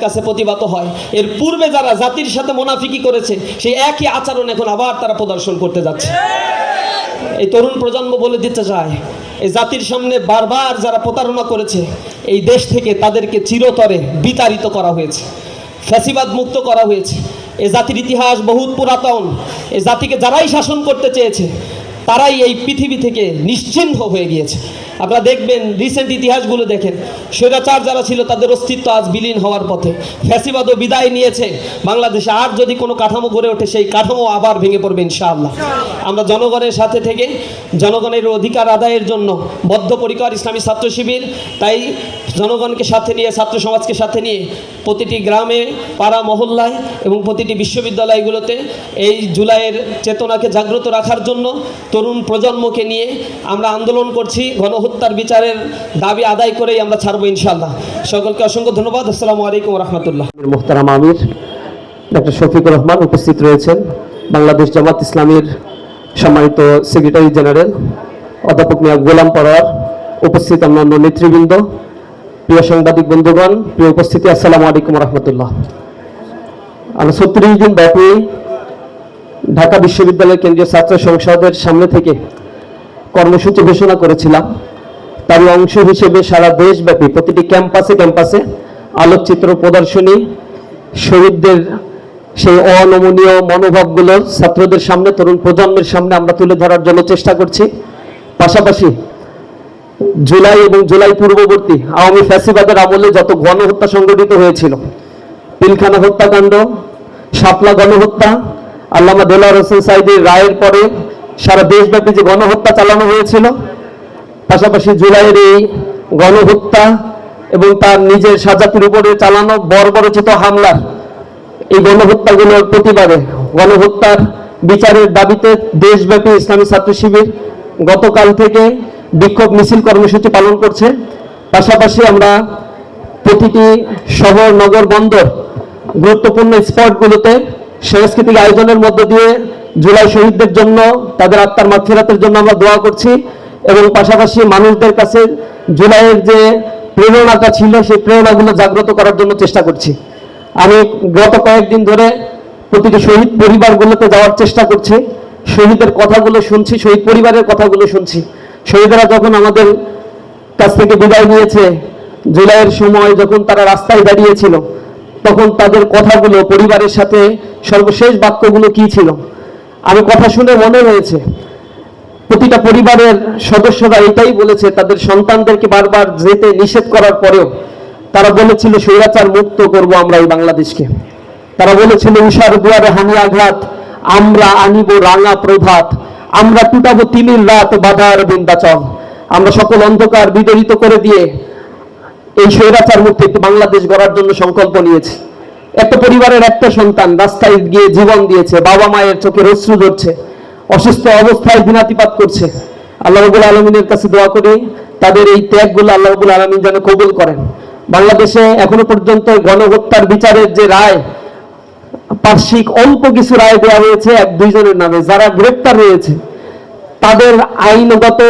কাছে প্রতিবাদ হয়। এর পূর্বে যারা জাতির সাথে মুনাফিকি করেছে সেই একই আচরণ এখন আবার তারা প্রদর্শন করতে যাচ্ছে। এই তরুণ প্রজন্ম বলে দিতে চায়, এই জাতির সামনে বারবার যারা প্রতারণা করেছে এই দেশ থেকে তাদেরকে চিরতরে বিতাড়িত করা হয়েছে, ফ্যাসিবাদ মুক্ত করা হয়েছে। এই জাতির ইতিহাস বহুত পুরাতন। এই জাতিকে যারাই শাসন করতে চেয়েছে তারাই এই পৃথিবী থেকে নিশ্চিহ্ন হয়ে গিয়েছে। আপনারা দেখবেন রিসেন্ট ইতিহাসগুলো দেখেন, স্বৈরাচার যারা ছিল তাদের অস্তিত্ব আজ বিলীন হওয়ার পথে। ফ্যাসিবাদও বিদায় নিয়েছে বাংলাদেশে। আর যদি কোনো কাঠামো গড়ে ওঠে সেই কাঠামো আবার ভেঙে পড়বে ইনশাআল্লাহ। আমরা জনগণের সাথে থেকে জনগণের অধিকার আদায়ের জন্য বদ্ধপরিকর ইসলামী ছাত্র শিবির। তাই জনগণকে সাথে নিয়ে, ছাত্র সমাজকে সাথে নিয়ে প্রতিটি গ্রামে, পাড়া মহল্লায় এবং প্রতিটি বিশ্ববিদ্যালয়গুলোতে এই জুলাইয়ের চেতনাকে জাগ্রত রাখার জন্য তরুণ প্রজন্মকে নিয়ে আমরা আন্দোলন করছি। গণহত্যার বিচারের দাবি আদায় করেই আমরা ছাড়বো ইনশাআল্লাহ। সকলকে অসংখ্য ধন্যবাদ। আসসালামু আলাইকুম ওয়া রাহমাতুল্লাহ। মুহতারাম আমির ডক্টর শফিকুর রহমান উপস্থিত রয়েছেন, বাংলাদেশ জামাত ইসলামীর সম্মানিত সেক্রেটারি জেনারেল অধ্যাপক মিয়া গোলাম পরোয়ার, উপস্থিত অন্যান্য নেতৃবৃন্দ, প্রিয় সাংবাদিক বন্ধুগণ, প্রিয় উপস্থিতি, আসসালামু আলাইকুম ওয়া রাহমাতুল্লাহ। আমরা ৩৬ দিন ব্যাপী ঢাকা বিশ্ববিদ্যালয় কেন্দ্রীয় ছাত্র সংসদের সামনে থেকে কর্মসূচি ঘোষণা করেছিলাম। তারই অংশ হিসেবে সারা দেশব্যাপী প্রতিটি ক্যাম্পাসে ক্যাম্পাসে আলোকচিত্র প্রদর্শনী, শহীদদের সেই অনমনীয় মনোভাবগুলো ছাত্রদের সামনে, তরুণ প্রজন্মের সামনে আমরা তুলে ধরার জন্য চেষ্টা করছি। পাশাপাশি জুলাই এবং জুলাই পূর্ববর্তী আওয়ামী ফ্যাসিবাদের আমলে যত গণহত্যা সংঘটিত হয়েছিল, পিলখানা হত্যাকাণ্ড, শাপলা গণহত্যা, আল্লামা দেলোয়ার হোসেন সাঈদীর রায়ের পরে সারা দেশব্যাপী যে গণহত্যা চালানো হয়েছিল, পাশাপাশি জুলাইয়ের এই গণহত্যা এবং তার নিজের সাজাতির উপরে চালানো বর্বরোচিত হামলার এই গণহত্যাগুলোর প্রতিবাদে, গণহত্যার বিচারের দাবিতে দেশব্যাপী ইসলামী ছাত্র শিবির গতকাল থেকে বিক্ষোভ মিছিল কর্মসূচি পালন করছে। পাশাপাশি আমরা প্রতিটি শহর, নগর, বন্দর, গুরুত্বপূর্ণ স্পটগুলোতে সাংস্কৃতিক আয়োজনের মধ্য দিয়ে জুলাই শহীদদের জন্য, তাদের আত্মার মাগফিরাতের জন্য আমরা দোয়া করছি এবং পাশাপাশি মানুষদের কাছে জুলাইয়ের যে প্রেরণাটা ছিল সেই প্রেরণাগুলো জাগ্রত করার জন্য চেষ্টা করছি। আমি গত কয়েকদিন ধরে প্রতিটি শহীদ পরিবারগুলোতে যাওয়ার চেষ্টা করছি, শহীদের কথাগুলো শুনছি, শহীদ পরিবারের কথাগুলো শুনছি। শহীদরা যখন আমাদের কাছ থেকে বিদায় নিয়েছে, জুলাইয়ের সময় যখন তারা রাস্তায় দাঁড়িয়েছিল, তখন তাদের কথাগুলো, পরিবারের সাথে সর্বশেষ বাক্যগুলো কি ছিল, আমি কথা শুনে মনে হয়েছে প্রতিটা পরিবারের সদস্যরা এটাই বলেছে। তাদের সন্তানদেরকে বারবার যেতে নিষেধ করার পরেও তারা বলেছিল স্বৈরাচার মুক্ত করব আমরা এই বাংলাদেশকে। তারা বলেছিল উষার দুয়ারে হানি আঘাত, আমরা আনিব রাঙা প্রভাত, আমরা টুটাবো তিমির রাত বাধার বিন্দাচল, আমরা সকল অন্ধকার বিদরিত করে দিয়ে এই স্বৈরাচার মুক্ত একটি বাংলাদেশ গড়ার জন্য সংকল্প নিয়েছি। একটা পরিবারের একটা সন্তান রাস্তায় গিয়ে জীবন দিয়েছে, বাবা মায়ের চোখের অশ্রু ঝরছে, অসুস্থ অবস্থায় দিনাতিপাত করছে। আল্লাহ রাব্বুল আলামিনের কাছে দোয়া করি তাদের এই ত্যাগগুলো আল্লাহ রাব্বুল আলামিন যেন কবুল করেন। বাংলাদেশে এখনো পর্যন্ত গণহত্যার বিচারের যে রায়, পার্শ্বিক অল্প কিছু রায় দেওয়া হয়েছে ১-২ জনের নামে। যারা গ্রেপ্তার হয়েছে তাদের আইনগত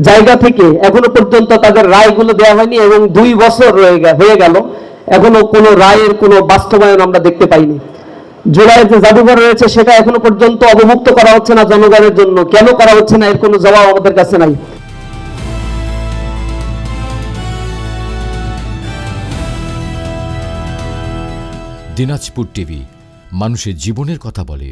জায়গা থেকে এখনো পর্যন্ত তাদের রায়গুলো দেওয়া হয়নি এবং ২ বছর হয়ে গেল, এখনো কোনো রায়ের কোনো বাস্তবায়ন আমরা দেখতে পাইনি। জুলাইয়ের যে জাদুঘর রয়েছে সেটা এখনো পর্যন্ত অবমুক্ত করা হচ্ছে না জনগণের জন্য। কেন করা হচ্ছে না এর কোনো জবাব আমাদের কাছে নাই। দিনাজপুর টিভি, মানুষের জীবনের কথা বলে।